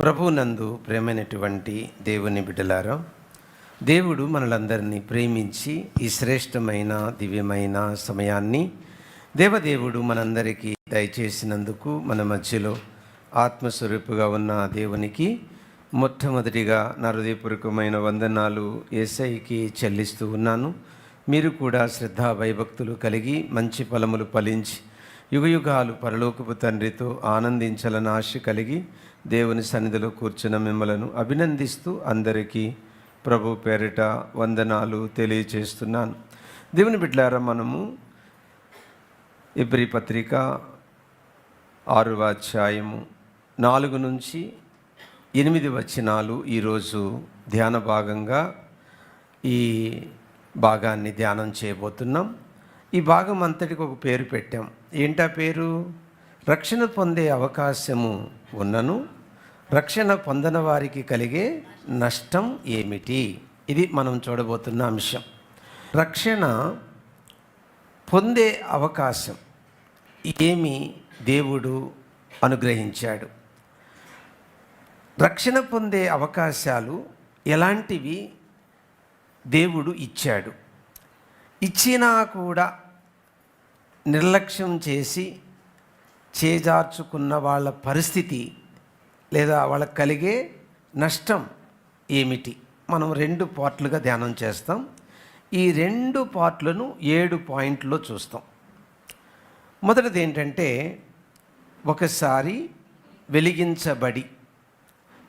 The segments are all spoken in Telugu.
ప్రభునందు ప్రేమైనటువంటి దేవుని బిడ్డలారా, దేవుడు మనలందరినీ ప్రేమించి ఈ శ్రేష్టమైన దివ్యమైన సమయాన్ని దేవదేవుడు మనందరికీ దయచేసినందుకు మన మధ్యలో ఆత్మస్వరూపుగా ఉన్న దేవునికి మొట్టమొదటిగా నా హృదయపూర్వకమైన వందనాలు యేసయ్యకి చెల్లిస్తూ ఉన్నాను. మీరు కూడా శ్రద్ధా భయభక్తులు కలిగి మంచి ఫలములు ఫలించి యుగయుగాలు పరలోకపు తండ్రితో ఆనందించాలని ఆశ కలిగి దేవుని సన్నిధిలో కూర్చున్న మిమ్మలను అభినందిస్తూ అందరికీ ప్రభు పేరిట వందనాలు తెలియచేస్తున్నాను. దేవుని బిడ్డలారా, మనము ఎబ్రీ పత్రిక 6వ అధ్యాయము 4 నుంచి 8 వచనాలు ఈరోజు ధ్యాన భాగంగా ఈ భాగాన్ని ధ్యానం చేయబోతున్నాం. ఈ భాగం అంతటికి ఒక పేరు పెట్టాం. ఏంటా పేరు? రక్షణ పొందే అవకాశము ఉన్నను రక్షణ పొందని వారికి కలిగే నష్టం ఏమిటి? ఇది మనం చూడబోతున్న అంశం. రక్షణ పొందే అవకాశం ఏమి దేవుడు అనుగ్రహించాడు? రక్షణ పొందే అవకాశాలు ఎలాంటివి దేవుడు ఇచ్చాడు? ఇచ్చినా కూడా నిర్లక్ష్యం చేసి చేజార్చుకున్న వాళ్ళ పరిస్థితి లేదా వాళ్ళకి కలిగే నష్టం ఏమిటి? మనం 2 పార్ట్లుగా ధ్యానం చేస్తాం. ఈ 2 పార్ట్లను 7 పాయింట్లో చూస్తాం. మొదటిది ఏంటంటే, ఒకసారి వెలిగించబడి,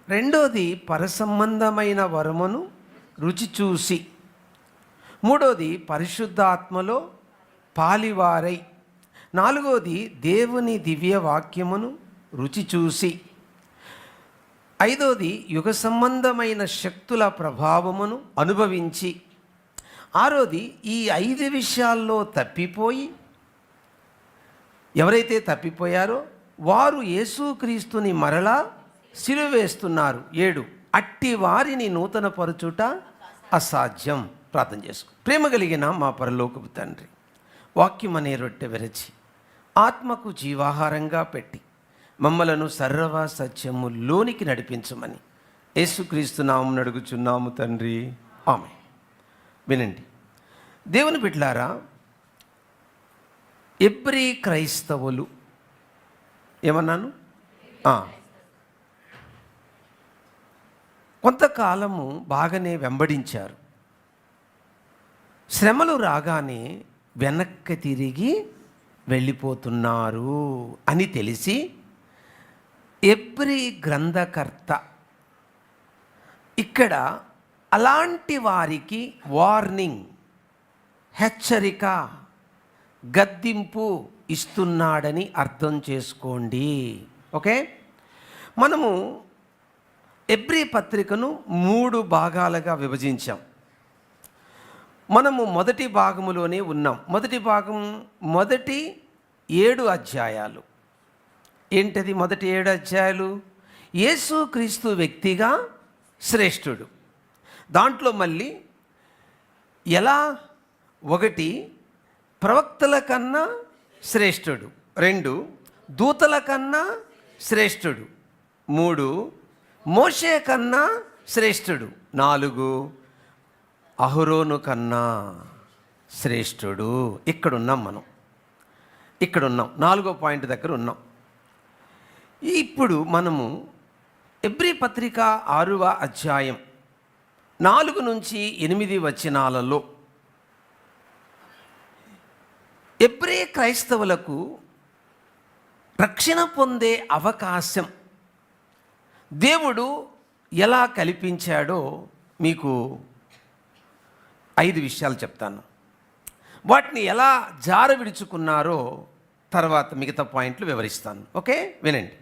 రెండోది పరసంబంధమైన వరమును రుచి చూసి, మూడోది పరిశుద్ధాత్మలో పాలివారై, నాలుగోది దేవుని దివ్య వాక్యమును రుచి చూసి, ఐదోది యుగ సంబంధమైన శక్తుల ప్రభావమును అనుభవించి, ఆరోది ఈ 5 విషయాల్లో తప్పిపోయి, ఎవరైతే తప్పిపోయారో వారు యేసుక్రీస్తుని మరలా సిలువ వేస్తున్నారు. 7 అట్టి వారిని నూతన పరచుట అసాధ్యం. ప్రార్థన చేసుకో. ప్రేమ కలిగిన మా పరలోకపు తండ్రి, వాక్యం అనే రొట్టె విరచి ఆత్మకు జీవాహారంగా పెట్టి మమ్మలను సర్వ సత్యములోనికి నడిపించమని యేసుక్రీస్తు నామమున అడుగుచున్నాము తండ్రి, ఆమేన్. వినండి దేవుని బిడ్డలారా, ఎబ్రీ క్రైస్తవులు ఏమన్నాను? కొంతకాలము బాగానే వెంబడించారు. శ్రమలు రాగానే వెనక్కి తిరిగి వెళ్ళిపోతున్నారు అని తెలిసి ఎబ్రీ గ్రంథకర్త ఇక్కడ అలాంటి వారికి వార్నింగ్, హెచ్చరిక, గద్దింపు ఇస్తున్నాడని అర్థం చేసుకోండి. ఓకే, మనము ఎబ్రీ పత్రికను 3 భాగాలుగా విభజించాం. మనము మొదటి భాగములోనే ఉన్నాం. మొదటి భాగం మొదటి 7 అధ్యాయాలు. ఏంటది మొదటి 7 అధ్యాయాలు? యేసుక్రీస్తు వ్యక్తిగా శ్రేష్ఠుడు. దాంట్లో మళ్ళీ ఎలా? 1 ప్రవక్తల కన్నా శ్రేష్ఠుడు, 2 దూతల కన్నా శ్రేష్ఠుడు, 3 మోషే కన్నా శ్రేష్ఠుడు, 4 అహరోను కన్నా శ్రేష్ఠుడు. ఇక్కడున్నాం మనం, ఇక్కడున్నాం. 4వ పాయింట్ దగ్గర ఉన్నాం. ఇప్పుడు మనము ఎబ్రీ పత్రిక 6వ అధ్యాయం 4 నుంచి 8 వచనాలలో ఎబ్రీ క్రైస్తవులకు రక్షణ పొందే అవకాశం దేవుడు ఎలా కల్పించాడో మీకు 5 విషయాలు చెప్తాను. వాటిని ఎలా జార విడుచుకున్నారో తర్వాత మిగతా పాయింట్లు వివరిస్తాను. ఓకే, వినండి.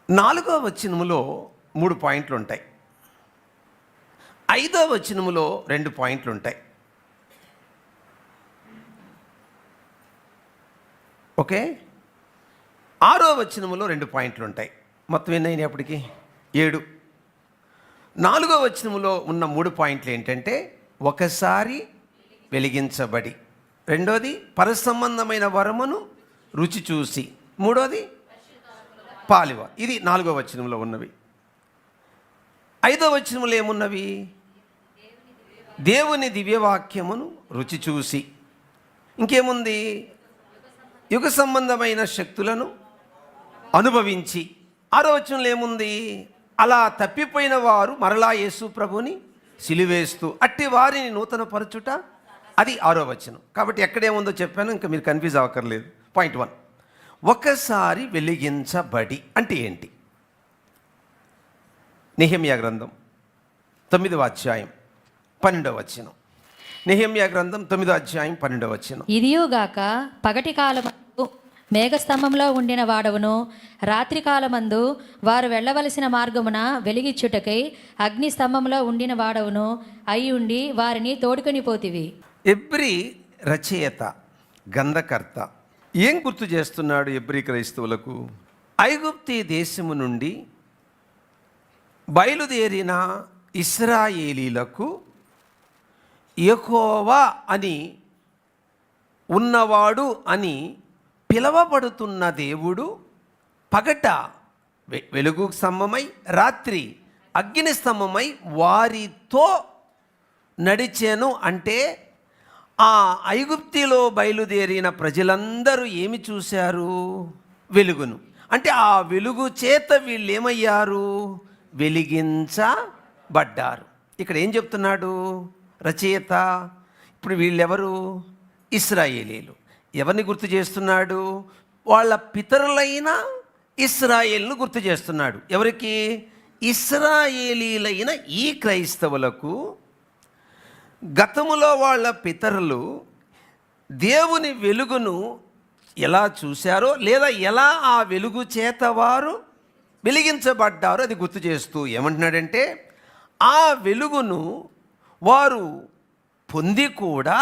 4వ వచనములో 3 పాయింట్లు ఉంటాయి. 5వ వచనములో 2 పాయింట్లు ఉంటాయి. ఓకే, 6వ వచనములో 2 పాయింట్లు ఉంటాయి. మొత్తం ఎన్ని అయినప్పటికీ 7. 4వ వచనములో ఉన్న 3 పాయింట్లు ఏంటంటే, ఒకసారి వెలిగించబడి, రెండోది పరసంబంధమైన వరమును రుచి చూసి, మూడోది పాలివ. ఇది 4వ వచనంలో ఉన్నవి. 5వ వచనంలో ఏమున్నవి? దేవుని దివ్యవాక్యమును రుచి చూసి. ఇంకేముంది? యుగ సంబంధమైన శక్తులను అనుభవించి. 6వ వచనంలో ఏముంది? అలా తప్పిపోయిన వారు మరలా యేసు ప్రభుని సిలువేస్తూ అట్టి వారిని నూతన పరచుట. అది 6వ వచనం. కాబట్టి ఎక్కడేముందో చెప్పాను, ఇంకా మీరు కన్ఫ్యూజ్ అవ్వక్కర్లేదు. పాయింట్ 1, ఒకసారి వెలిగించబడి అంటే ఏంటి? నెహెమ్యా గ్రంథం 9వ అధ్యాయం 12వ వచనం. నెహెమ్యా గ్రంథం 9వ అధ్యాయం 12వ వచనం. ఇదియుగాక పగటి కాలమందు మేఘస్తంభంలో ఉండిన వాడవును, రాత్రి కాలమందు వారు వెళ్ళవలసిన మార్గమున వెలిగిచ్చుటకై అగ్ని స్తంభంలో ఉండిన వాడవును అయి ఉండి వారిని తోడుకొని పోతివి. ఎబ్రీ రచయిత, గ్రంథకర్త ఏం గుర్తు చేస్తున్నాడు ఎబ్రీ క్రైస్తవులకు? ఐగుప్తీ దేశము నుండి బయలుదేరిన ఇశ్రాయేలీలకు యెహోవా అని ఉన్నవాడు అని పిలవబడుతున్న దేవుడు పగట వెలుగు స్తంభమై రాత్రి అగ్ని స్తంభమై వారితో నడిచాను. అంటే ఆ ఐగుప్తిలో బయలుదేరిన ప్రజలందరూ ఏమి చూశారు? వెలుగును. అంటే ఆ వెలుగు చేత వీళ్ళు ఏమయ్యారు? వెలిగించబడ్డారు. ఇక్కడ ఏం చెప్తున్నాడు రచయిత? ఇప్పుడు వీళ్ళెవరు? ఇశ్రాయేలీలు. ఎవరిని గుర్తు చేస్తున్నాడు? వాళ్ళ పితరులైన ఇశ్రాయేలును గుర్తు చేస్తున్నాడు. ఎవరికి? ఇశ్రాయేలీలైన ఈ క్రైస్తవులకు గతములో వాళ్ళ పితరులు దేవుని వెలుగును ఎలా చూశారో, లేదా ఎలా ఆ వెలుగు చేత వారు వెలిగించబడ్డారో అది గుర్తు చేస్తూ ఏమంటున్నాడంటే, ఆ వెలుగును వారు పొంది కూడా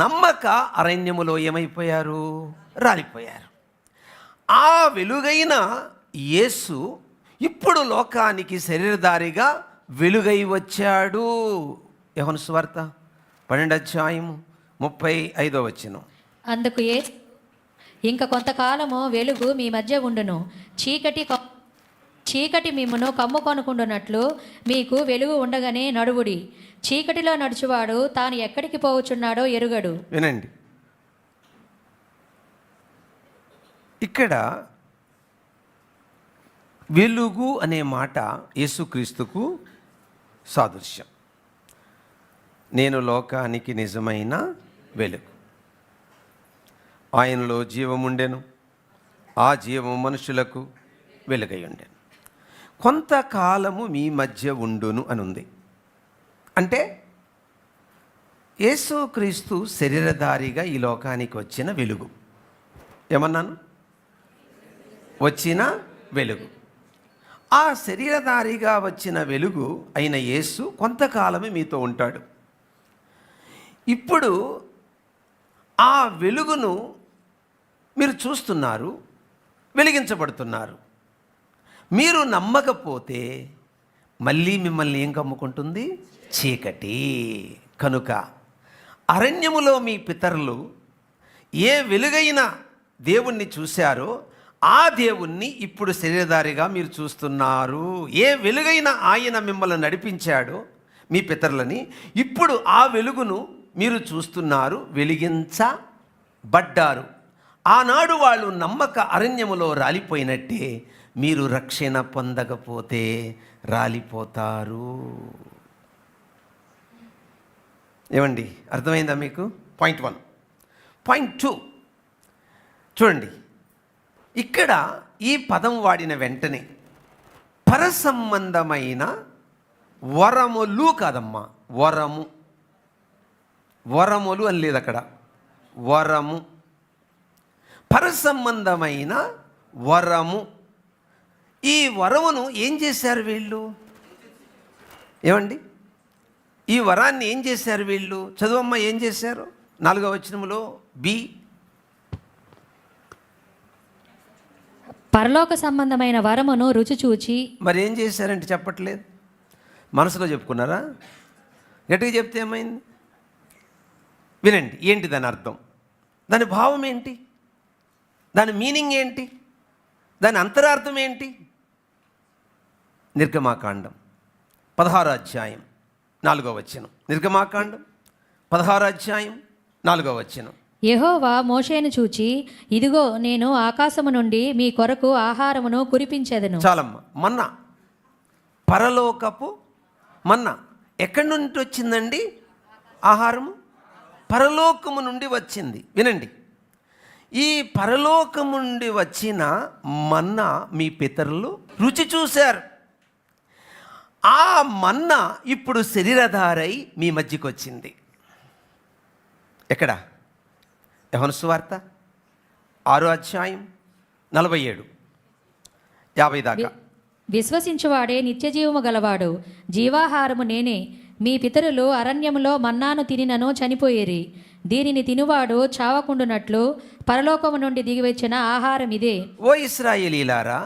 నమ్మక అరణ్యములో ఏమైపోయారు? రాలిపోయారు. ఆ వెలుగైన యేసు ఇప్పుడు లోకానికి శరీరధారిగా వెలుగై వచ్చాడు. యోహాను సువార్త 12వ అధ్యాయం 35వ వచనం. అందుకు యేసు, ఇంక కొంతకాలము వెలుగు మీ మధ్య ఉండును, చీకటి మిమ్మును కమ్ముకొనుకుండునట్లు మీకు వెలుగు ఉండగానే నడువుడి. చీకటిలో నడుచువాడు తాను ఎక్కడికి పోవచ్చున్నాడో ఎరుగడు. వినండి, ఇక్కడ వెలుగు అనే మాట యేసుక్రీస్తుకు సాదృశ్యం. నేను లోకానికి నిజమైన వెలుగు. ఆయనలో జీవముండెను, ఆ జీవము మనుషులకు వెలుగై ఉండెను. కొంతకాలము మీ మధ్య ఉండును అని ఉంది. అంటే యేసుక్రీస్తు శరీరధారిగా ఈ లోకానికి వచ్చిన వెలుగు. ఏమన్నాను? వచ్చిన వెలుగు. ఆ శరీరధారిగా వచ్చిన వెలుగు అయిన యేసు కొంతకాలమే మీతో ఉంటాడు. ఇప్పుడు ఆ వెలుగును మీరు చూస్తున్నారు, వెలిగించబడుతున్నారు. మీరు నమ్మకపోతే మళ్ళీ మిమ్మల్ని ఏం కమ్ముకుంటుంది? చీకటి. కనుక అరణ్యములో మీ పితరులు ఏ వెలుగైన దేవుణ్ణి చూశారో ఆ దేవుణ్ణి ఇప్పుడు శరీరధారిగా మీరు చూస్తున్నారు. ఏ వెలుగైన ఆయన మిమ్మల్ని నడిపించాడో మీ పితరులని, ఇప్పుడు ఆ వెలుగును మీరు చూస్తున్నారు, వెలిగించబడ్డారు. ఆనాడు వాళ్ళు నమ్మక అరణ్యములో రాలిపోయినట్టే మీరు రక్షణ పొందకపోతే రాలిపోతారు. ఏమండి, అర్థమైందా మీకు? పాయింట్ 1. పాయింట్ 2 చూడండి. ఇక్కడ ఈ పదం వాడిన వెంటనే పరసంబంధమైన వరములు కాదమ్మా, వరములు అని లేదు అక్కడ, వరము. పరసంబంధమైన వరము. ఈ వరమును ఏం చేశారు వీళ్ళు? ఏమండి, ఈ వరాన్ని ఏం చేశారు వీళ్ళు? చదువమ్మ, ఏం చేశారు? 4వ వచనములో బి. పరలోక సంబంధమైన వరమును రుచి చూచి. మరి ఏం చేశారంటే చెప్పట్లేదు, మనసులో చెప్పుకున్నారా? గట్టిగా చెప్తే ఏమైంది? వినండి, ఏంటి దాని అర్థం, దాని భావం ఏంటి, దాని మీనింగ్ ఏంటి, దాని అంతరార్థం ఏంటి? నిర్గమాకాండం 16వ అధ్యాయం 4వ వచనం. నిర్గమాకాండం 16వ అధ్యాయం 4వ వచనం. యెహోవా మోషేను చూచి, ఇదిగో నేను ఆకాశము నుండి మీ కొరకు ఆహారమును కురిపించెదను. చాలమ్మ. మన్నా, పరలోకపు మన్నా ఎక్కడి నుండి వచ్చిందండి? ఆహారము పరలోకము నుండి వచ్చింది. వినండి, ఈ పరలోకము నుండి వచ్చిన మన్నా మీ పితరులు రుచి చూశారు. ఆ మన్నా ఇప్పుడు శరీరధారై మీ మధ్యకి వచ్చింది. ఎక్కడ? యోహాను సువార్త 6వ అధ్యాయం 47, 50 దాకా. విశ్వసించువాడే నిత్యజీవము గలవాడు, జీవాహారము నేనే. మీ పితరులు అరణ్యములో మన్నాను తినినను చనిపోయేరి. దీనిని తినువాడు చావకుండునట్లు పరలోకము నుండి దిగివచ్చిన ఆహారం ఇదే. ఓ ఇశ్రాయేలీలారా,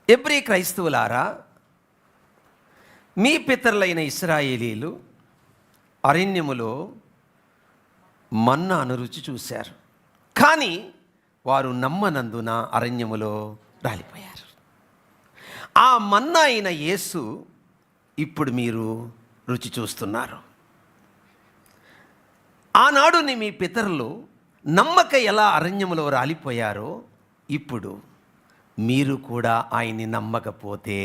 ఎబ్రీ క్రైస్తవులారా, మీ పితరులైన ఇశ్రాయేలీలు అరణ్యములో మన్నాను రుచి చూశారు, కానీ వారు నమ్మనందున అరణ్యములో రాలిపోయారు. ఆ మన్నా అయిన యేసు ఇప్పుడు మీరు రుచి చూస్తున్నారు. ఆనాడుని మీ పితరులు నమ్మక ఎలా అరణ్యములో రాలిపోయారో, ఇప్పుడు మీరు కూడా ఆయన్ని నమ్మకపోతే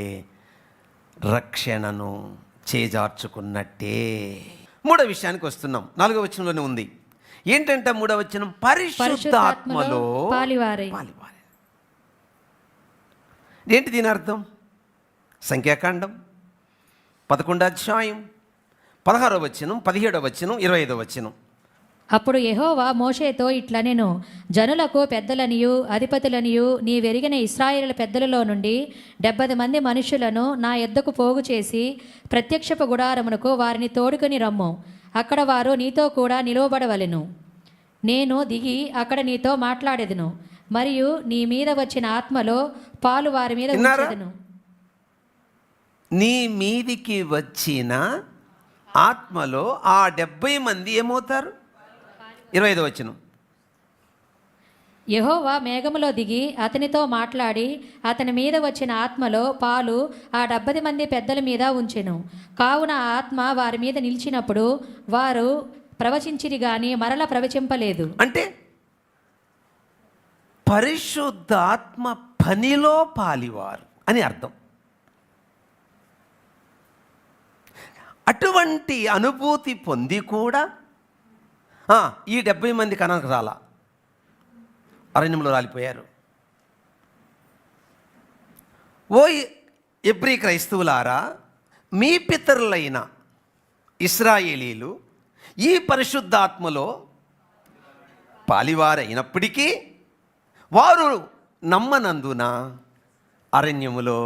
రక్షణను చేజార్చుకున్నట్టే. మూడో విషయానికి వస్తున్నాం. 4వ వచనంలోనే ఉంది. ఏంటంటే 3వ వచనం, పరిశుద్ధాత్మలో పాలివారై. ఏంటి దీని అర్థం? సంఖ్యాకాండం 11వ అధ్యాయం 16వ వచనం, 17వ వచనం, 25వ వచనం. అప్పుడు యెహోవా మోషేతో ఇట్లనెను, జనులకు పెద్దలనియు అధిపతులనియు నీ వెరిగిన ఇశ్రాయేలు పెద్దలలో నుండి 70 మంది మనుషులను నా యొద్దకు పోగు చేసి ప్రత్యక్షపు గుడారమునకు వారిని తోడుకొని రమ్ము. అక్కడ వారు నీతో కూడా నిలువబడవలెను. నేను దిగి అక్కడ నీతో మాట్లాడెదను, మరియు నీ మీద వచ్చిన ఆత్మలో పాలు వారి మీద ఉంచెదను. నీ మీదికి వచ్చిన ఆత్మలో ఆ 70 మంది ఏమవుతారు? 25వ వచనం. యెహోవా మేఘములో దిగి అతనితో మాట్లాడి అతని మీద వచ్చిన ఆత్మలో పాలు ఆ 70 మంది పెద్దల మీద ఉంచెను. కావున ఆ ఆత్మ వారి మీద నిలిచినప్పుడు వారు ప్రవచించిరి గాని మరల ప్రవచింపలేదు. అంటే పరిశుద్ధాత్మ పనిలో పాలివారు అని అర్థం. అటువంటి అనుభూతి పొంది కూడా ఈ 70 మంది కనక రాలా, అరణ్యంలో రాలిపోయారు. ఓ ఎబ్రీ క్రైస్తవులారా, మీ పితరులైన ఇశ్రాయేలీలు ఈ పరిశుద్ధాత్మలో పాలివారైనప్పటికీ వారు నమ్మనందున అరణ్యములో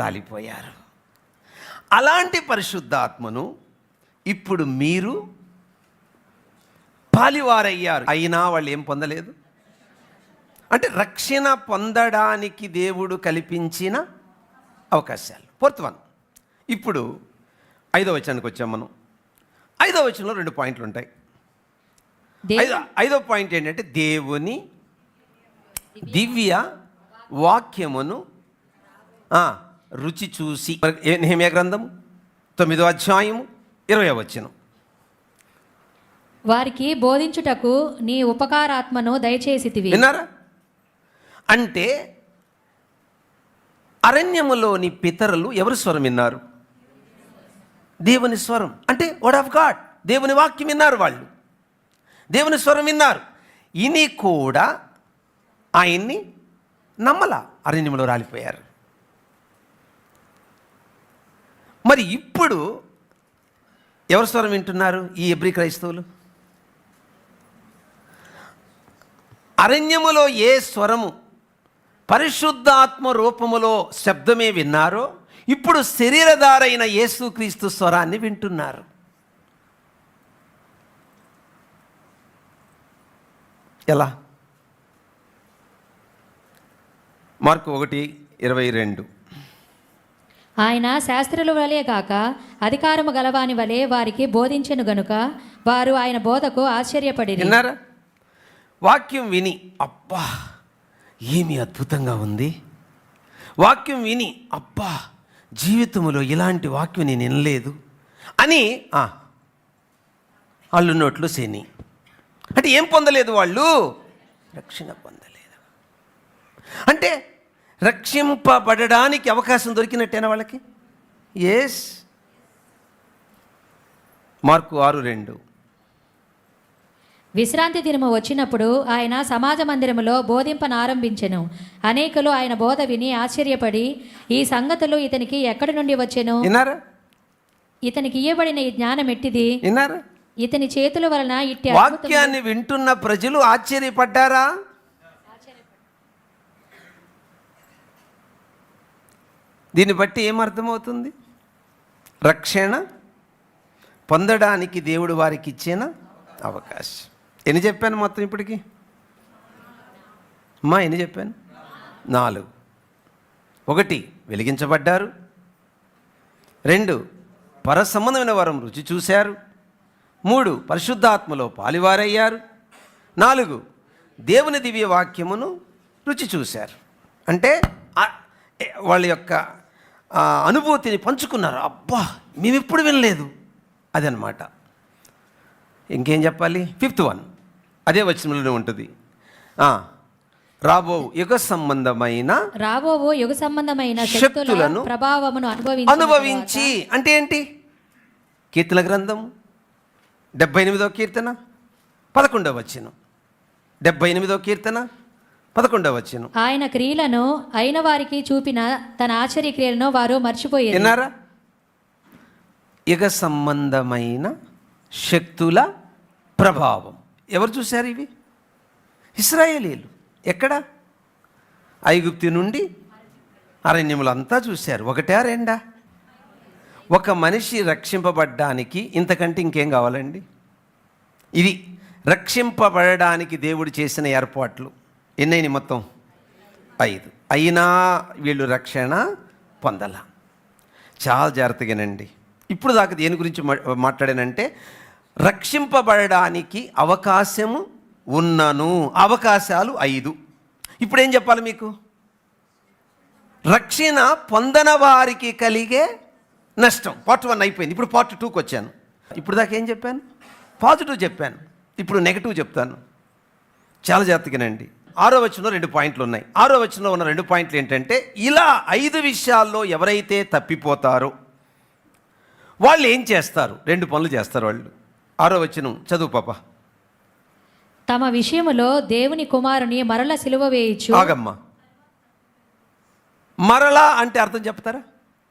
రాలిపోయారు. అలాంటి పరిశుద్ధాత్మను ఇప్పుడు మీరు పాలివారయ్యారు. అయినా వాళ్ళు ఏం పొందలేదు. అంటే రక్షణ పొందడానికి దేవుడు కల్పించిన అవకాశాలు. 4th one. ఇప్పుడు 5వ వచనానికి వచ్చాం మనం. 5వ వచనంలో 2 పాయింట్లు ఉంటాయి. 5వ పాయింట్ ఏంటంటే దేవుని దివ్య వాక్యమును రుచి చూసి. నెహెమ్యా గ్రంథం 9వ అధ్యాయము 20వ వచనం. వారికి బోధించుటకు నీ ఉపకారాత్మను దయచేసితివి. విన్నారా? అంటే అరణ్యములోని పితరులు ఎవరి స్వరం విన్నారు? దేవుని స్వరం. అంటే వర్డ్ ఆఫ్ గాడ్, దేవుని వాక్యం విన్నారు. వాళ్ళు దేవుని స్వరం విన్నారు. ఇని కూడా ఆయన్ని నమ్మల, అరణ్యములో రాలిపోయారు. మరి ఇప్పుడు ఎవరి స్వరం వింటున్నారు ఈ ఎబ్రీ క్రైస్తవులు? అరణ్యములో ఏ స్వరము పరిశుద్ధాత్మ రూపములో శబ్దమే విన్నారో, ఇప్పుడు శరీరధారైన యేసుక్రీస్తు స్వరాన్ని వింటున్నారు. ఎలా? మార్కు 1:22. ఆయన శాస్త్రుల వలె కాక అధికారము గలవాని వలె వారికి బోధించెను గనుక వారు ఆయన బోధకు ఆశ్చర్యపడిరి. విన్నారా? వాక్యం విని అబ్బా ఏమి అద్భుతంగా ఉంది. వాక్యం విని అబ్బా జీవితంలో ఇలాంటి వాక్యం నేను వినలేదు అని వాళ్ళు నోట్లో శని. అంటే ఏం పొందలేదు వాళ్ళు? రక్షణ పొందలేదు. అంటే రక్షింపబడడానికి అవకాశం దొరికినట్టేనా వాళ్ళకి? ఎస్. మార్కు 6:2. విశ్రాంతి దినము వచ్చినప్పుడు ఆయన సమాజ మందిరములో బోధింపనారంభించెను. అనేకులు ఆయన బోధ విని ఆశ్చర్యపడి ఈ సంగతులు ఇతనికి ఎక్కడి నుండి వచ్చెను, విన్నారా? ఇతనికి ఇయ్యబడిన ఈ జ్ఞానం ఎట్టిది, విన్నారా? ఇతని చేతుల వలన ఇట్టి వాక్యాన్ని వింటున్న ప్రజలు ఆశ్చర్యపడ్డారా? దీన్ని బట్టి ఏమర్థమవుతుంది? రక్షణ పొందడానికి దేవుడు వారికి ఇచ్చిన అవకాశం. ఎన్ని చెప్పాను మొత్తం ఇప్పటికి? ఎన్ని చెప్పాను? 4. 1 వెలిగించబడ్డారు, 2 పరసంబంధమైన వరం రుచి చూశారు, 3 పరిశుద్ధాత్మలో పాలివారయ్యారు, 4 దేవుని దివ్య వాక్యమును రుచి చూశారు. అంటే వాళ్ళ యొక్క అనుభూతిని పంచుకున్నారు. అబ్బా మేము ఎప్పుడు వినలేదు అదనమాట. ఇంకేం చెప్పాలి? 5th one అదే వచనంలోనే ఉంటుంది. రాబో యుగ సంబంధమైన శక్తులను ప్రభావమును అనుభవించి. అంటే ఏంటి? కీర్తన గ్రంథం 78వ కీర్తన 11వ వచనం. 78వ కీర్తన 11వ వచనం. ఆయన క్రియలను అయిన వారికి చూపిన తన ఆశ్చర్య క్రియలను వారు మర్చిపోయారు. విన్నారా? యుగ సంబంధమైన శక్తుల ప్రభావం. ఎవరు చూశారు ఇవి? ఇశ్రాయేలీలు. ఎక్కడ? ఐగుప్తు నుండి అరణ్యములంతా చూశారు. 1 or 2? ఒక మనిషి రక్షింపబడ్డానికి ఇంతకంటే ఇంకేం కావాలండి? ఇది రక్షింపబడడానికి దేవుడు చేసిన ఏర్పాట్లు ఎన్నైనా మొత్తం 5. అయినా వీళ్ళు రక్షణ పొందాల. చాలా జాగ్రత్తగానండి. ఇప్పుడు దాకా దేని గురించి మాట్లాడానంటే రక్షింపబడడానికి అవకాశము ఉన్నను. అవకాశాలు 5. ఇప్పుడు ఏం చెప్పాలి మీకు? రక్షణ పొందని వారికి కలిగే నష్టం. పార్ట్ 1 అయిపోయింది. ఇప్పుడు పార్ట్ 2కి వచ్చాను. ఇప్పుడు దాకా ఏం చెప్పాను? పాజిటివ్ చెప్పాను. ఇప్పుడు నెగటివ్ చెప్తాను. చాలా జాగ్రత్తగానండి. 6వ వచనంలో 2 పాయింట్లు ఉన్నాయి. 6వ వచనంలో ఉన్న 2 పాయింట్లు ఏంటంటే, ఇలా 5 విషయాల్లో ఎవరైతే తప్పిపోతారో వాళ్ళు ఏం చేస్తారు? 2 పనులు చేస్తారు వాళ్ళు. 6వ వచనం చదువు పాప. తమ విషయములో దేవుని కుమారుని మరల సిలువ వేయచ్చు. ఆగమ్మా. మరలా అంటే అర్థం చెప్తారా?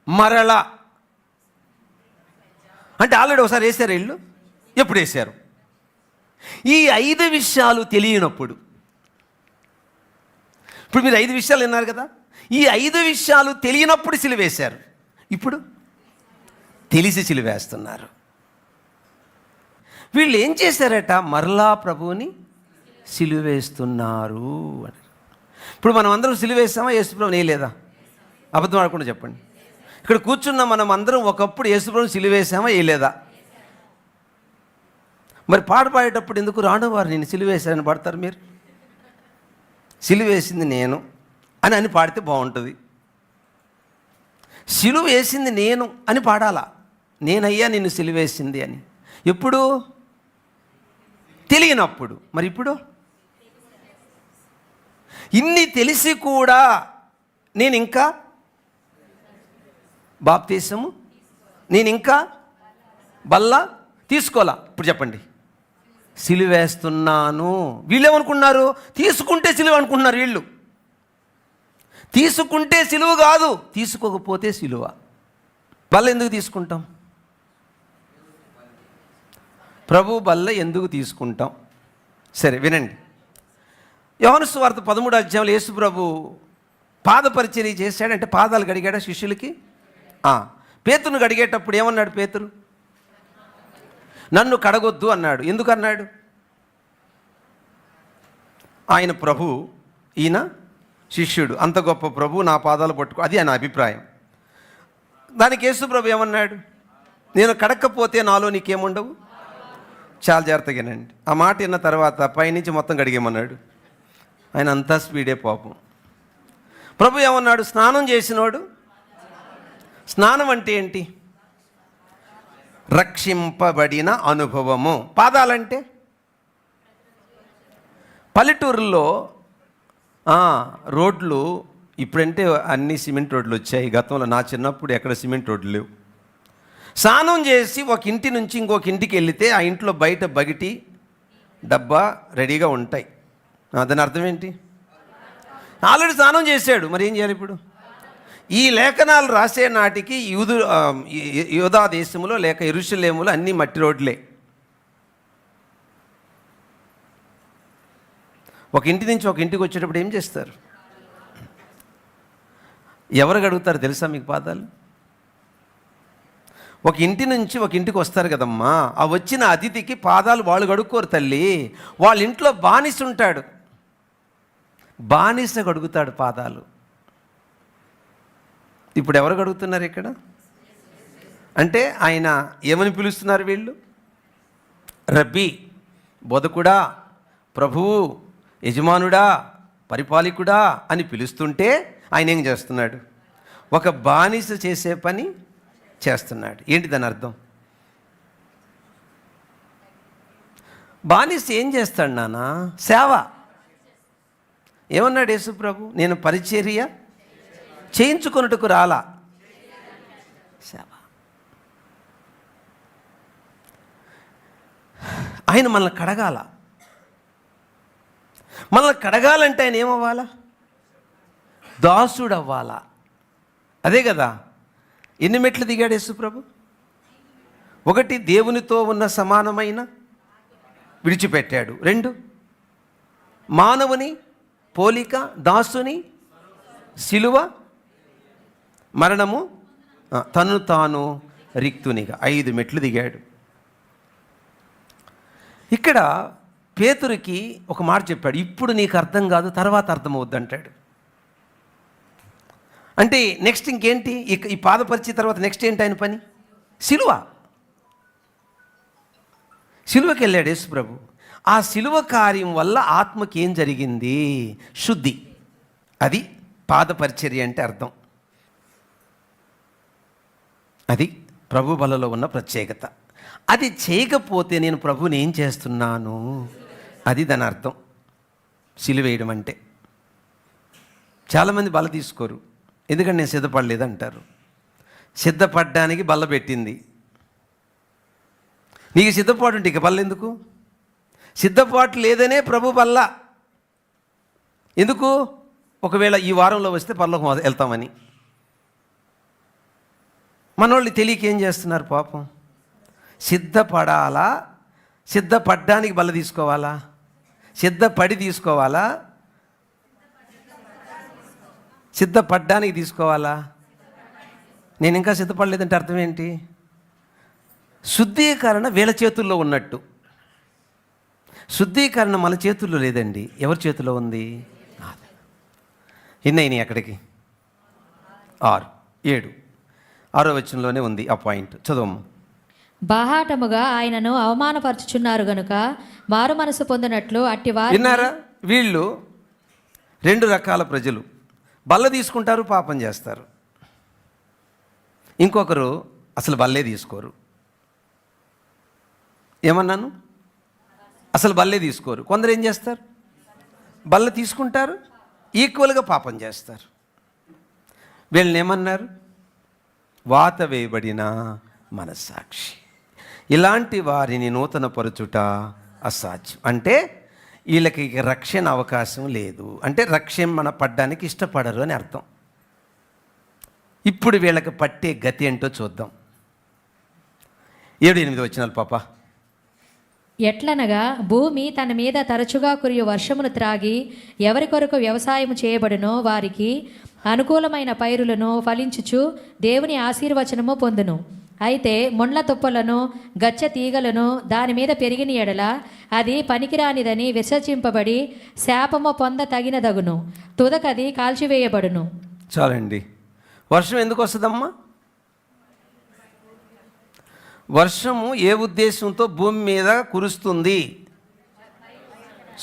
మరలా అంటే ఆల్రెడీ ఒకసారి వేశారు వీళ్ళు. ఎప్పుడు వేశారు? ఈ 5 విషయాలు తెలియనప్పుడు. ఇప్పుడు మీరు 5 విషయాలు విన్నారు కదా. ఈ 5 విషయాలు తెలియనప్పుడు సిలువేశారు. ఇప్పుడు తెలిసి సిలువేస్తున్నారు. వీళ్ళు ఏం చేశారట? మరలా ప్రభువుని సిలువేస్తున్నారు అని. ఇప్పుడు మనం అందరం సిలువేస్తామా? యేసుప్రభుని వేయలేదా? అబద్ధం ఆడకుండా చెప్పండి. ఇక్కడ కూర్చున్న మనం అందరం ఒకప్పుడు యేసుప్రభుని సిలువేసామా? వేయలేదా? మరి పాట పాడేటప్పుడు ఎందుకు రాను వారు నేను సిలువేశారని పాడతారు? మీరు సిలువేసింది నేను అని పాడితే బాగుంటుంది. సిలువ వేసింది నేను అని పాడాలా? నేనయ్యా నిన్ను సిలువేసింది అని. ఎప్పుడు? తెలియనప్పుడు. మరి ఇప్పుడు ఇన్ని తెలిసి కూడా నేను ఇంకా బాప్తీసము నేను ఇంకా బల్ల తీసుకోవాలా? ఇప్పుడు చెప్పండి. సిలువేస్తున్నాను. వీళ్ళేమనుకున్నారు? తీసుకుంటే సిలువ అనుకుంటున్నారు వీళ్ళు. తీసుకుంటే సిలువ కాదు, తీసుకోకపోతే సిలువ. బల్ల ఎందుకు తీసుకుంటాం? ప్రభు బల్ల ఎందుకు తీసుకుంటాం? సరే వినండి. యోహాను సువార్త 13వ అధ్యాయంలో యేసు ప్రభు పాదపరిచర్య చేశాడంటే పాదాలు కడిగాడా శిష్యులకి? పేతురును కడిగేటప్పుడు ఏమన్నాడు పేతురు? నన్ను కడగొద్దు అన్నాడు. ఎందుకు అన్నాడు? ఆయన ప్రభు, ఈయన శిష్యుడు. అంత గొప్ప ప్రభు నా పాదాలు పట్టుకో, అది ఆయన అభిప్రాయం. దానికి యేసు ప్రభు ఏమన్నాడు? నేను కడక్కపోతే నాలో నీకేముండవు. చాలా జాగ్రత్తగానండి. ఆ మాట విన్న తర్వాత పైనుంచి మొత్తం కడిగేమన్నాడు. ఆయన అంతా స్పీడే పాపం. ప్రభు ఏమన్నాడు? స్నానం చేసినోడు. స్నానం అంటే ఏంటి? రక్షింపబడిన అనుభవము. పాదాలంటే పల్లెటూరుల్లో రోడ్లు, ఇప్పుడంటే అన్ని సిమెంట్ రోడ్లు వచ్చాయి. గతంలో నా చిన్నప్పుడు ఎక్కడ సిమెంట్ రోడ్లు లేవు. స్నానం చేసి ఒక ఇంటి నుంచి ఇంకొక ఇంటికి వెళితే ఆ ఇంట్లో బయట బగిటి డబ్బా రెడీగా ఉంటాయి. దాని అర్థం ఏంటి? ఆల్రెడీ స్నానం చేశాడు, మరి ఏం చేయాలి ఇప్పుడు? ఈ లేఖనాలు రాసే నాటికి యూదా దేశంలో లేక యెరూషలేములో అన్ని మట్టి రోడ్లే. ఒక ఇంటి నుంచి ఒక ఇంటికి వచ్చేటప్పుడు ఏం చేస్తారు? ఎవరు గడుగుతారు తెలుసా మీకు పాదాలు? ఒక ఇంటి నుంచి ఒక ఇంటికి వస్తారు కదమ్మా, ఆ వచ్చిన అతిథికి పాదాలు వాళ్ళు గడుక్కోరు తల్లి. వాళ్ళ ఇంట్లో బానిస ఉంటాడు, బానిస గడుగుతాడు పాదాలు. ఇప్పుడు ఎవరు గడుగుతున్నారు ఇక్కడ? అంటే ఆయన ఏమని పిలుస్తున్నారు వీళ్ళు? రబ్బీ, బోధకుడా, ప్రభువు, యజమానుడా, పరిపాలకుడా అని పిలుస్తుంటే ఆయన ఏం చేస్తున్నాడు? ఒక బానిస చేసే పని చేస్తున్నాడు. ఏంటి దాని అర్థం? బానిస ఏం చేస్తాడు నాన్న? సేవ. ఏమన్నాడు యేసు ప్రభు? నేను పరిచర్య చేయించుకొనుటకు రాలా, సేవ. ఆయన మనల్ని కడగాల. మనల్ని కడగాలంటే ఆయన ఏమవ్వాలా? దాసుడు అవ్వాలా. అదే కదా. ఎన్ని మెట్లు దిగాడు యేసు ప్రభు? ఒకటి, దేవునితో ఉన్న సమానమైన విడిచిపెట్టాడు. 2, మానవుని పోలిక, దాసుని సిలువ, మరణము, తను తాను రిక్తునిగా 5 మెట్లు దిగాడు. ఇక్కడ పేతురుకి ఒక మాట చెప్పాడు, ఇప్పుడు నీకు అర్థం కాదు, తర్వాత అర్థమవుద్ది అంటాడు. అంటే నెక్స్ట్ ఇంకేంటి? ఈ పాదపరిచిన తర్వాత నెక్స్ట్ ఏంటి ఆయన పని? సిలువ. సిలువకి వెళ్ళాడు యేసు ప్రభు. ఆ సిలువ కార్యం వల్ల ఆత్మకి ఏం జరిగింది? శుద్ధి. అది పాదపరిచర్య అంటే అర్థం. అది ప్రభు బలలో ఉన్న ప్రత్యేకత. అది చేయకపోతే నేను ప్రభుని ఏం చేస్తున్నాను? అది దాని అర్థం. సిలువేయడం అంటే. చాలామంది బల తీసుకోరు, ఎందుకంటే నేను సిద్ధపడలేదు అంటారు. సిద్ధపడ్డానికి బల్ల పెట్టింది. నీకు సిద్ధపాటు ఉంటే ఇక బల్ల ఎందుకు? సిద్ధపాటు లేదనే ప్రభు బల్ల. ఎందుకు? ఒకవేళ ఈ వారంలో వస్తే పరలోకం వెళ్తామని. మనోళ్ళు తెలియక ఏం చేస్తున్నారు పాపం? సిద్ధపడాలా? సిద్ధపడ్డానికి బల్ల తీసుకోవాలా? సిద్ధపడి తీసుకోవాలా? సిద్ధపడ్డానికి తీసుకోవాలా? నేను ఇంకా సిద్ధపడలేదంటే అర్థం ఏంటి? శుద్ధీకరణ వీళ్ళ చేతుల్లో ఉన్నట్టు. శుద్ధీకరణ మన చేతుల్లో లేదండి. ఎవరి చేతిలో ఉంది? ఎన్నైనాయి అక్కడికి? 6, 7, 6వ వచనంలోనే ఉంది ఆ పాయింట్. చదవము. బాహాటముగా ఆయనను అవమానపరచుచున్నారు గనుక మారు మనసు పొందినట్లు అట్టి వారు. విన్నారా? వీళ్ళు 2 రకాల ప్రజలు. బల్ల తీసుకుంటారు, పాపం చేస్తారు. ఇంకొకరు అసలు బల్లే తీసుకోరు. ఏమన్నాను? అసలు బల్లే తీసుకోరు. కొందరు ఏం చేస్తారు? బల్ల తీసుకుంటారు, ఈక్వల్గా పాపం చేస్తారు. వీళ్ళని ఏమన్నారు? వాత వేయబడిన మనస్సాక్షి. ఇలాంటి వారిని నూతన పరచుట అసాధ్యం. అంటే వీళ్ళకి రక్షణ అవకాశం లేదు. అంటే రక్షణ పడ్డానికి ఇష్టపడరు అని అర్థం. ఇప్పుడు వీళ్ళకి పట్టే గతి ఏంటో చూద్దాం. 7, 8 వచనాలు పాప. ఎట్లనగా భూమి తన మీద తరచుగా కురియు వర్షమును త్రాగి ఎవరి కొరకు వ్యవసాయము చేయబడునో వారికి అనుకూలమైన పైరులను ఫలించుచు దేవుని ఆశీర్వచనము పొందును. అయితే ముండ్ల తుప్పలను గచ్చ తీగలను దాని మీద పెరిగిన ఎడల అది పనికిరానిదని విసర్జింపబడి శాపము పొంద తగినదగును, తుదకది కాల్చివేయబడును. చాలండి. వర్షం ఎందుకు వస్తుందమ్మా? వర్షము ఏ ఉద్దేశంతో భూమి మీద కురుస్తుంది?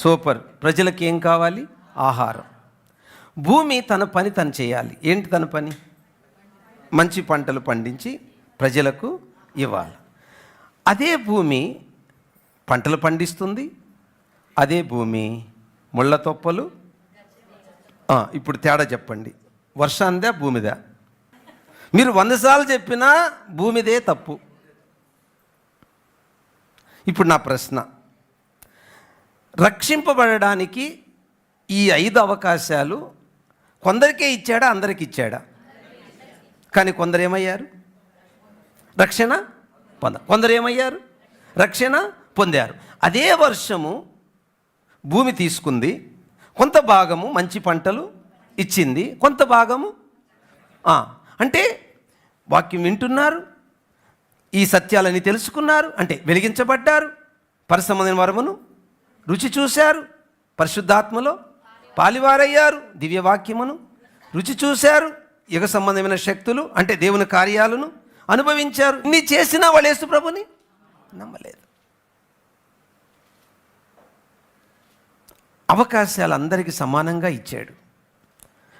సూపర్. ప్రజలకు ఏం కావాలి? ఆహారం. భూమి తన పని తను చేయాలి. ఏంటి తన పని? మంచి పంటలు పండించి ప్రజలకు ఇవ్వాలి. అదే భూమి పంటలు పండిస్తుంది, అదే భూమి ముళ్ళ తొప్పలు. ఇప్పుడు తేడా చెప్పండి, వర్షాందా భూమిదా? మీరు 100 సార్లు చెప్పినా భూమిదే తప్పు. ఇప్పుడు నా ప్రశ్న, రక్షింపబడడానికి ఈ 5 అవకాశాలు కొందరికే ఇచ్చాడా, అందరికి ఇచ్చాడా? కానీ కొందరు ఏమయ్యారు? రక్షణ కొందరు ఏమయ్యారు? రక్షణ పొందారు. అదే వర్షము భూమి తీసుకుంది, కొంత భాగము మంచి పంటలు ఇచ్చింది, కొంత భాగము అంటే వాక్యం వింటున్నారు, ఈ సత్యాలని తెలుసుకున్నారు, అంటే వెలిగించబడ్డారు, పరిసంబంధమైన వరమును రుచి చూశారు, పరిశుద్ధాత్మలో పాలివారయ్యారు, దివ్యవాక్యమును రుచి చూశారు, యుగ సంబంధమైన శక్తులు అంటే దేవుని కార్యాలను అనుభవించారు. ఇన్ని చేసినా వాళ్ళు యేసు ప్రభుని నమ్మలేదు. అవకాశాలు అందరికీ సమానంగా ఇచ్చాడు,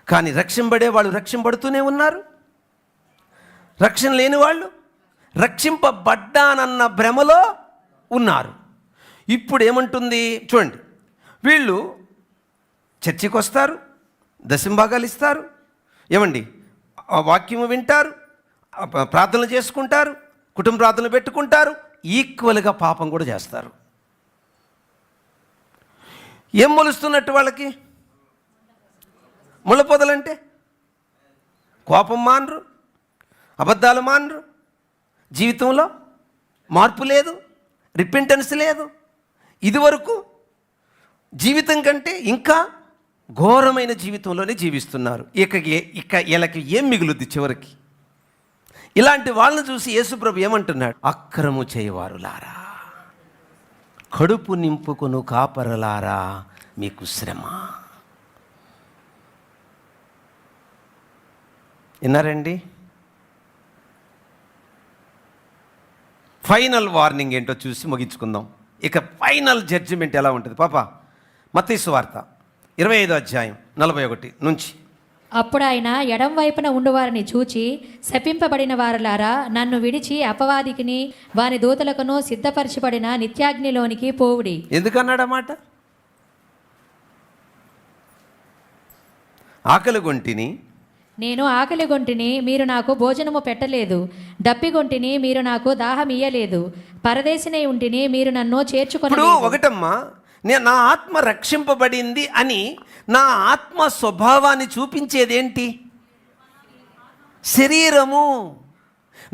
కానీ రక్షింపబడే వాళ్ళు రక్షింపబడుతూనే ఉన్నారు, రక్షణ లేని వాళ్ళు రక్షింపబడ్డానన్న భ్రమలో ఉన్నారు. ఇప్పుడు ఏమంటుంది చూడండి, వీళ్ళు చర్చికి వస్తారు, దశంభాగాలు ఇస్తారు, ఏమండి వాక్యము వింటారు, ప్రార్థనలు చేసుకుంటారు, కుటుంబ ప్రార్థనలు పెట్టుకుంటారు, ఈక్వల్గా పాపం కూడా చేస్తారు. ఏం మొలుస్తున్నట్టు వాళ్ళకి? ముళ్ళ పొదలంటే కోపం మానరు, అబద్ధాలు మానరు, జీవితంలో మార్పు లేదు, రిపెంటెన్స్ లేదు. ఇదివరకు జీవితం కంటే ఇంకా ఘోరమైన జీవితంలోనే జీవిస్తున్నారు. ఇక వీళ్ళకి ఏం మిగులుద్ది చివరికి? ఇలాంటి వాళ్ళని చూసి యేసుప్రభు ఏమంటున్నాడు? అక్రము చేయవారులారా, కడుపు నింపుకొను కాపరలారా, మీకు శ్రమ. విన్నారండి? ఫైనల్ వార్నింగ్ ఏంటో చూసి ముగించుకుందాం. ఇక ఫైనల్ జడ్జిమెంట్ ఎలా ఉంటుంది పాప? మత్తయి సువార్త 25వ అధ్యాయం 41 నుంచి. అప్పుడు ఆయన ఎడం వైపున ఉండువారిని చూచి, శపింపబడిన వారలారా, నన్ను విడిచి అపవాదికిని వాని దూతలకును సిద్ధపరచబడిన నిత్యాగ్నిలోనికి పోవుడి. ఎందుకన్నాడన్నమాట? ఆకలిగొంటిని, నేను ఆకలిగొంటిని, మీరు నాకు భోజనము పెట్టలేదు. దప్పిగొంటిని, మీరు నాకు దాహం ఇయ్యలేదు. పరదేశినై ఉంటిని, మీరు నన్ను చేర్చుకొని. ఒకటమ్మా, నా ఆత్మ రక్షింపబడింది అని నా ఆత్మ స్వభావాన్ని చూపించేదేంటి? శరీరము.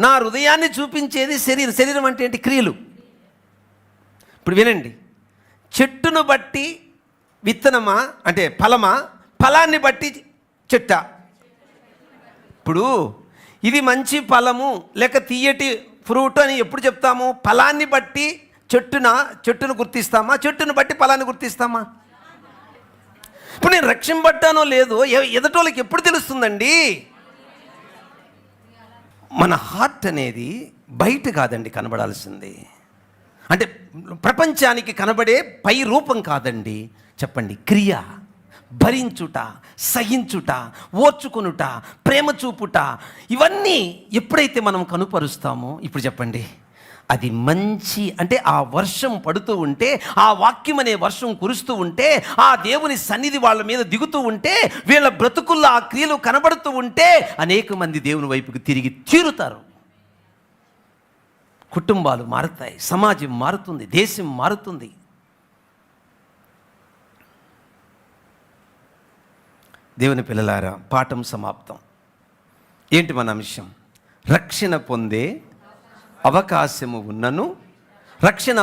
నా హృదయాన్ని చూపించేది శరీరం. శరీరం అంటే ఏంటి? క్రియలు. ఇప్పుడు వినండి, చెట్టును బట్టి విత్తనమా అంటే ఫలమా, ఫలాన్ని బట్టి చెట్ట. ఇప్పుడు ఇది మంచి ఫలము లేక తీయటి ఫ్రూట్ అని ఎప్పుడు చెప్తాము? ఫలాన్ని బట్టి చెట్టును గుర్తిస్తామా? చెట్టును బట్టి ఫలాన్ని గుర్తిస్తామా? ఇప్పుడు నేను రక్షింపబడ్డానో లేదో ఎదుటోళ్ళకి ఎప్పుడు తెలుస్తుందండి? మన హార్ట్ అనేది బయట కాదండి కనబడాల్సింది, అంటే ప్రపంచానికి కనబడే పై రూపం కాదండి. చెప్పండి, క్రియ, భరించుట, సహించుట, ఓర్చుకొనుట, ప్రేమ చూపుట, ఇవన్నీ ఎప్పుడైతే మనం కనుపరుస్తామో, ఇప్పుడు చెప్పండి, అది మంచి అంటే ఆ వర్షం పడుతూ ఉంటే, ఆ వాక్యం అనే వర్షం కురుస్తూ ఉంటే, ఆ దేవుని సన్నిధి వాళ్ళ మీద దిగుతూ ఉంటే, వీళ్ళ బ్రతుకుల్లో ఆ క్రియలు కనబడుతూ ఉంటే అనేక మంది దేవుని వైపుకి తిరిగి తీరుతారు. కుటుంబాలు మారుతాయి, సమాజం మారుతుంది, దేశం మారుతుంది. దేవుని పిల్లలారా, పాఠం సమాప్తం. ఏంటి మన అంశం? రక్షణ పొందే అవకాశము ఉన్నను రక్షణ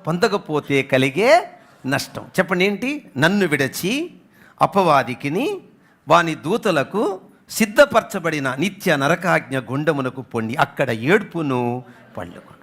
పొందకపోతే కలిగే నష్టం. చెప్పండి ఏంటి? నన్ను విడచి అపవాదికిని వాని దూతలకు సిద్ధపరచబడిన నిత్య నరకాజ్ఞ గుండమునకు పొండి అక్కడ ఏడ్పును పళ్ళకు.